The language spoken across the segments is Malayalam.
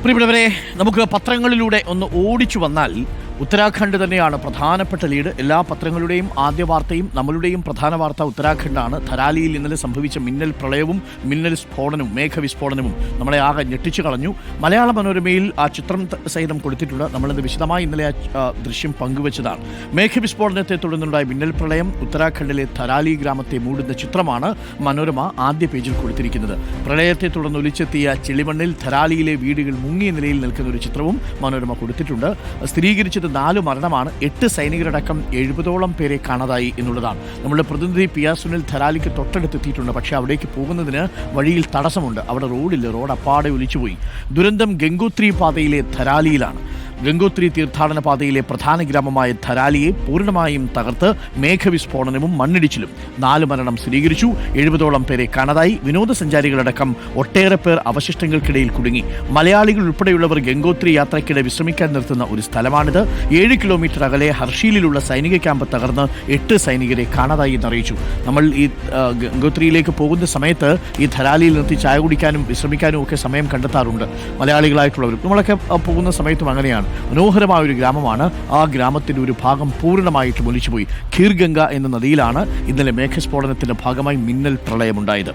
പ്രിയപ്പെട്ടവരെ, നമുക്ക് പത്രങ്ങളിലൂടെ ഒന്ന് ഓടിച്ചു വന്നാൽ ഉത്തരാഖണ്ഡ് തന്നെയാണ് പ്രധാനപ്പെട്ട ലീഡ്. എല്ലാ പത്രങ്ങളുടെയും ആദ്യ വാർത്തയും നമ്മളുടെയും പ്രധാന വാർത്ത ഉത്തരാഖണ്ഡാണ്. ധരാലിയിൽ ഇന്നലെ സംഭവിച്ച മിന്നൽ പ്രളയവും മിന്നൽ സ്ഫോടനവും മേഘവിസ്ഫോടനവും നമ്മളെ ആകെ ഞെട്ടിച്ചു കളഞ്ഞു. മലയാള മനോരമയിൽ ആ ചിത്രം സഹിതം കൊടുത്തിട്ടുണ്ട്. നമ്മളിന്ന് വിശദമായി ഇന്നലെ ആ ദൃശ്യം പങ്കുവച്ചതാണ്. മേഘവിസ്ഫോടനത്തെ തുടർന്നുണ്ടായ മിന്നൽ പ്രളയം ഉത്തരാഖണ്ഡിലെ ധരാലി ഗ്രാമത്തെ മൂടുന്ന ചിത്രമാണ് മനോരമ ആദ്യ പേജിൽ കൊടുത്തിരിക്കുന്നത്. പ്രളയത്തെ തുടർന്ന് ഒലിച്ചെത്തിയ ചെളിമണ്ണിൽ ധരാലിയിലെ വീടുകൾ മുങ്ങിയ നിലയിൽ നിൽക്കുന്ന ഒരു ചിത്രവും മനോരമ കൊടുത്തിട്ടുണ്ട്. സ്ഥിരീകരിച്ചത് 4 മരണമാണ്. 8 സൈനികരടക്കം 70ഓളം പേരെ കാണാതായി എന്നുള്ളതാണ്. നമ്മുടെ പ്രതിനിധി പിയാ സുനിൽ ധരാലിക്ക് തൊട്ടടുത്തെത്തിയിട്ടുണ്ട്. പക്ഷേ അവിടേക്ക് പോകുന്നതിന് വഴിയിൽ തടസ്സമുണ്ട്. അവിടെ റോഡില്ല, റോഡ് അപ്പാടെ ഒലിച്ചുപോയി. ദുരന്തം ഗംഗോത്രി പാതയിലെ ധരാലിയിലാണ്. ഗംഗോത്രി തീർത്ഥാടന പാതയിലെ പ്രധാന ഗ്രാമമായ ധരാലിയെ പൂർണ്ണമായും തകർത്ത് മേഘവിസ്ഫോടനവും മണ്ണിടിച്ചിലും 4 മരണം സ്ഥിരീകരിച്ചു. 70ഓളം പേരെ കാണാതായി. വിനോദസഞ്ചാരികളടക്കം ഒട്ടേറെ പേർ അവശിഷ്ടങ്ങൾക്കിടയിൽ കുടുങ്ങി. മലയാളികൾ ഉൾപ്പെടെയുള്ളവർ ഗംഗോത്രി യാത്രയ്ക്കിടെ വിശ്രമിക്കാൻ നിർത്തുന്ന ഒരു സ്ഥലമാണിത്. 7 കിലോമീറ്റർ അകലെ ഹർഷീലിലുള്ള സൈനിക ക്യാമ്പ് തകർന്ന് 8 സൈനികരെ കാണാതായി എന്നറിയിച്ചു. നമ്മൾ ഈ ഗംഗോത്രിയിലേക്ക് പോകുന്ന സമയത്ത് ഈ ധരാലിയിൽ നിർത്തി ചായ കുടിക്കാനും വിശ്രമിക്കാനും ഒക്കെ സമയം കണ്ടെത്താറുണ്ട് മലയാളികളായിട്ടുള്ളവർ. നമ്മളൊക്കെ പോകുന്ന സമയത്തും അങ്ങനെയാണ്. മനോഹരമായ ഒരു ഗ്രാമമാണ്. ആ ഗ്രാമത്തിൻ്റെ ഒരു ഭാഗം പൂർണ്ണമായിട്ടും ഒലിച്ചുപോയി. ഖീർഗംഗ എന്ന നദിയിലാണ് ഇന്നലെ മേഘസ്ഫോടനത്തിൻ്റെ ഭാഗമായി മിന്നൽ പ്രളയമുണ്ടായത്.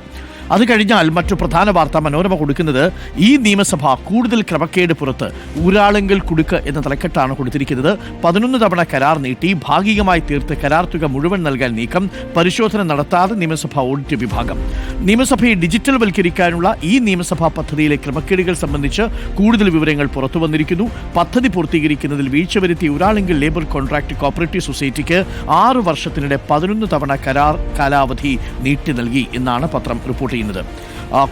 അത് കഴിഞ്ഞാൽ മറ്റു പ്രധാന വാർത്ത മനോരമ കൊടുക്കുന്നത് ഈ നിയമസഭ കൂടുതൽ ക്രമക്കേട് പുറത്ത്, ഊരാളുങ്കൽ കുടുക്ക് എന്ന തലക്കെട്ടാണ് കൊടുത്തിരിക്കുന്നത്. 11 തവണ കരാർ നീട്ടി ഭാഗികമായി തീർത്ത് കരാർ തുക മുഴുവൻ നൽകാൻ നീക്കം, പരിശോധന നടത്താതെ നിയമസഭാ ഓഡിറ്റ് വിഭാഗം. നിയമസഭയെ ഡിജിറ്റൽ വൽക്കരിക്കാനുള്ള ഈ നിയമസഭാ പദ്ധതിയിലെ ക്രമക്കേടുകൾ സംബന്ധിച്ച് കൂടുതൽ വിവരങ്ങൾ പുറത്തു വന്നിരിക്കുന്നു. പദ്ധതി പൂർത്തീകരിക്കുന്നതിൽ വീഴ്ച വരുത്തിയ ഊരാളുങ്കൽ ലേബർ കോൺട്രാക്ട് കോപ്പറേറ്റീവ് സൊസൈറ്റിക്ക് 6 വർഷത്തിനിടെ 11 തവണ കരാർ കാലാവധി നീട്ടി നൽകി എന്നാണ് പത്രം റിപ്പോർട്ട് ചെയ്യുന്നത്.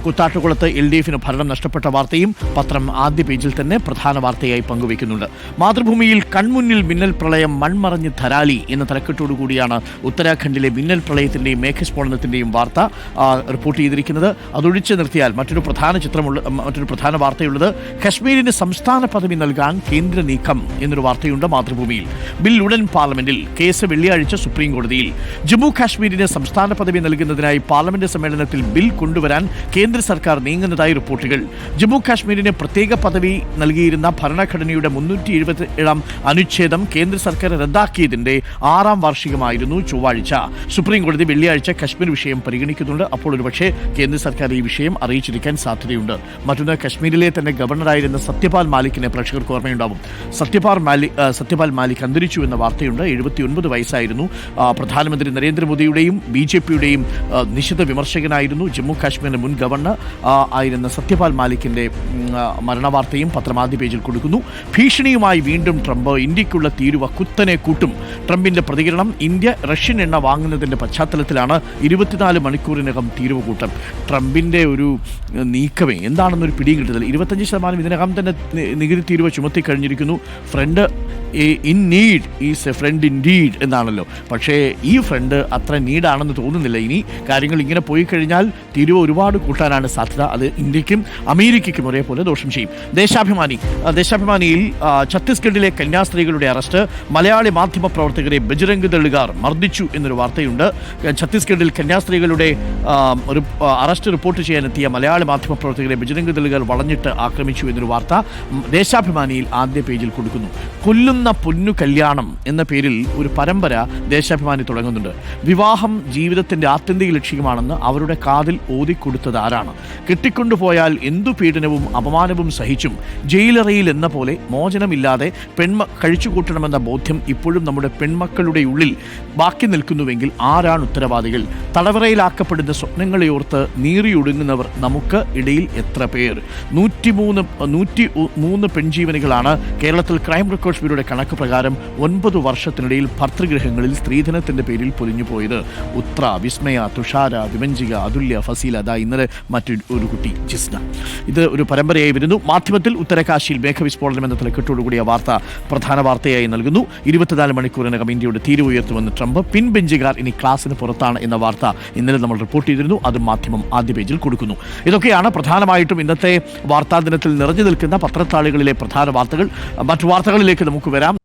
കുത്താട്ടുകുളത്ത് LDFന് ഭരണം നഷ്ടപ്പെട്ട വാർത്തയും പത്രം ആദ്യ പേജിൽ തന്നെ പ്രധാന വാർത്തയായി പങ്കുവയ്ക്കുന്നുണ്ട്. മാതൃഭൂമിയിൽ കൺമുന്നിൽ മിന്നൽ പ്രളയം മൺമറഞ്ഞ് ധരാലി എന്ന തലക്കെട്ടോടുകൂടിയാണ് ഉത്തരാഖണ്ഡിലെ മിന്നൽ പ്രളയത്തിൻ്റെയും മേഘസ്ഫോടനത്തിൻ്റെയും വാർത്ത റിപ്പോർട്ട് ചെയ്തിരിക്കുന്നത്. അതൊഴിച്ചു നിർത്തിയാൽ മറ്റൊരു പ്രധാന വാർത്തയുള്ളത് കശ്മീരിന് സംസ്ഥാന പദവി നൽകാൻ കേന്ദ്ര നീക്കം എന്നൊരു വാർത്തയുണ്ട് മാതൃഭൂമിയിൽ. ബിൽ ഉടൻ പാർലമെന്റിൽ, കേസ് വെള്ളിയാഴ്ച സുപ്രീം കോടതിയിൽ. ജമ്മു കാശ്മീരിന് സംസ്ഥാന പദവി നൽകുന്നതിനായി പാർലമെന്റ് സമ്മേളനത്തിൽ ബിൽ കൊണ്ടുവരാൻ കേന്ദ്ര സർക്കാർ നീങ്ങുന്നതായി റിപ്പോർട്ടുകൾ. ജമ്മു കാശ്മീരിന് പ്രത്യേക പദവി നൽകിയിരുന്ന ഭരണഘടനയുടെ 377 അനുച്ഛേദം കേന്ദ്ര സർക്കാർ റദ്ദാക്കിയതിന്റെ 6ാം വാർഷികമായിരുന്നു ചൊവ്വാഴ്ച. സുപ്രീം കോടതി വെള്ളിയാഴ്ച കശ്മീർ വിഷയം പരിഗണിക്കുന്നുണ്ട്. അപ്പോൾ ഒരുപക്ഷെ കേന്ദ്ര സർക്കാർ ഈ വിഷയം അറിയിച്ചിരിക്കാൻ സാധ്യതയുണ്ട്. മറ്റൊന്ന്, കശ്മീരിലെ തന്നെ ഗവർണറായിരുന്ന സത്യപാൽ മാലിക്കിനെ പ്രേക്ഷകർക്ക് ഓർമ്മയുണ്ടാവും. സത്യപാൽ മാലിക് അന്തരിച്ചു എന്ന വാർത്തയുണ്ട്. 79 വയസ്സായിരുന്നു. പ്രധാനമന്ത്രി നരേന്ദ്രമോദിയുടെയും BJPയുടെയും നിശിത വിമർശകനായിരുന്നു. ജമ്മു കാശ്മീരിന്റെ മുൻ ഗവർണർ ആയിരുന്ന സത്യപാൽ മാലിക്കിന്റെ മരണവാർത്തയും പത്രം ആദ്യ പേജിൽ കൊടുക്കുന്നു. ഭീഷണിയുമായി വീണ്ടും ട്രംപ്, ഇന്ത്യക്കുള്ള തീരുവ കുത്തനെ കൂട്ടും. ട്രംപിന്റെ പ്രതികരണം, ഇന്ത്യ റഷ്യൻ എണ്ണ വാങ്ങുന്നതിന്റെ പശ്ചാത്തലത്തിലാണ് 24 മണിക്കൂറിനകം തീരുവ കൂട്ടം. ട്രംപിന്റെ ഒരു നീക്കമേ എന്താണെന്നൊരു പിടിയും കിട്ടുന്നില്ല. 25% ഇതിനകം തന്നെ നികുതി തീരുവ ചുമത്തി കഴിഞ്ഞിരിക്കുന്നു. Friend in need is a friend in deed എന്നാണല്ലോ. പക്ഷേ ഈ ഫ്രണ്ട് അത്ര നീഡാണെന്ന് തോന്നുന്നില്ല. ഇനി കാര്യങ്ങൾ ഇങ്ങനെ പോയി കഴിഞ്ഞാൽ തീരുവ ഒരുപാട് കൂട്ടാനാണ് സാധ്യത. അത് ഇന്ത്യക്കും അമേരിക്കയ്ക്കും ഒരേപോലെ ദോഷം ചെയ്യും. ദേശാഭിമാനിയിൽ ഛത്തീസ്ഗഡിലെ കന്യാസ്ത്രീകളുടെ അറസ്റ്റ്, മലയാളി മാധ്യമ പ്രവർത്തകരെ ബജ്രംഗ് ദളുകാർ മർദ്ദിച്ചു എന്നൊരു വാർത്തയുണ്ട്. ഛത്തീസ്ഗഡിൽ കന്യാസ്ത്രീകളുടെ അറസ്റ്റ് റിപ്പോർട്ട് ചെയ്യാനെത്തിയ മലയാളി മാധ്യമ പ്രവർത്തകരെ ബജ്രംഗ് ദളുകാർ വളഞ്ഞിട്ട് ആക്രമിച്ചു എന്നൊരു വാർത്ത ദേശാഭിമാനിയിൽ ആദ്യ പേജിൽ കൊടുക്കുന്നു. കൊല്ലുന്ന പൊന്നു കല്യാണം എന്ന പേരിൽ ഒരു പരമ്പര ദേശാഭിമാനി തുടങ്ങുന്നുണ്ട്. വിവാഹം ജീവിതത്തിന്റെ ആത്യന്തിക ലക്ഷ്യമാണെന്ന് അവരുടെ കാതിൽ ഓതിക്കൊടുത്തത് ആരാണ്? കെട്ടിക്കൊണ്ടുപോയാൽ എന്തു പീഡനവും അപമാനവും സഹിച്ചും ജയിലറയിൽ എന്ന പോലെ മോചനമില്ലാതെ കഴിച്ചുകൂട്ടണമെന്ന ബോധ്യം ഇപ്പോഴും നമ്മുടെ പെൺമക്കളുടെ ഉള്ളിൽ ബാക്കി നിൽക്കുന്നുവെങ്കിൽ ആരാണ് ഉത്തരവാദികൾ? തടവറയിലാക്കപ്പെടുന്ന സ്വപ്നങ്ങളെ ഓർത്ത് നീറിയൊടുങ്ങുന്നവർ നമുക്ക് ഇടയിൽ എത്ര പേർ? 103 പെൺജീവനികളാണ് കേരളത്തിൽ ക്രൈം റെക്കോർഡ്സ് ബ്യൂറോയുടെ കണക്ക് പ്രകാരം 9 വർഷത്തിനിടയിൽ ഭർതൃഗൃഹങ്ങളിൽ സ്ത്രീധനത്തിന്റെ പേരിൽ പൊലിഞ്ഞുപോയത്. ഉത്ര, വിസ്മയ, തുഷാര, വിമഞ്ജിക, അതുല്യ, ഫസീല, ഇന്നലെ മറ്റൊരു കുട്ടി ജിസ്ന. ഇത് ഒരു പരമ്പരയായി വരുന്നു. മാധ്യമത്തിൽ ഉത്തരകാശിയിൽ മേഘവിസ്ഫോടനം എന്ന തലക്കെട്ടോടുകൂടിയ വാർത്ത പ്രധാന വാർത്തയായി നൽകുന്നു. 24 മണിക്കൂറിനകം ഇന്ത്യയുടെ തീരുവ ഉയർത്തുമെന്ന് ട്രംപ്. പിൻബെഞ്ചുകാർ ഇനി ക്ലാസിന് പുറത്താണ് എന്ന വാർത്ത ഇന്നലെ നമ്മൾ റിപ്പോർട്ട് ചെയ്തിരുന്നു. അത് മാധ്യമം ആദ്യ പേജിൽ കൊടുക്കുന്നു. ഇതൊക്കെയാണ് പ്രധാനമായിട്ടും ഇന്നത്തെ വാർത്താ ദിനത്തിൽ നിറഞ്ഞു നിൽക്കുന്ന പത്രത്താളുകളിലെ പ്രധാന വാർത്തകൾ. മറ്റു വാർത്തകളിലേക്ക് നമുക്ക് വരാം.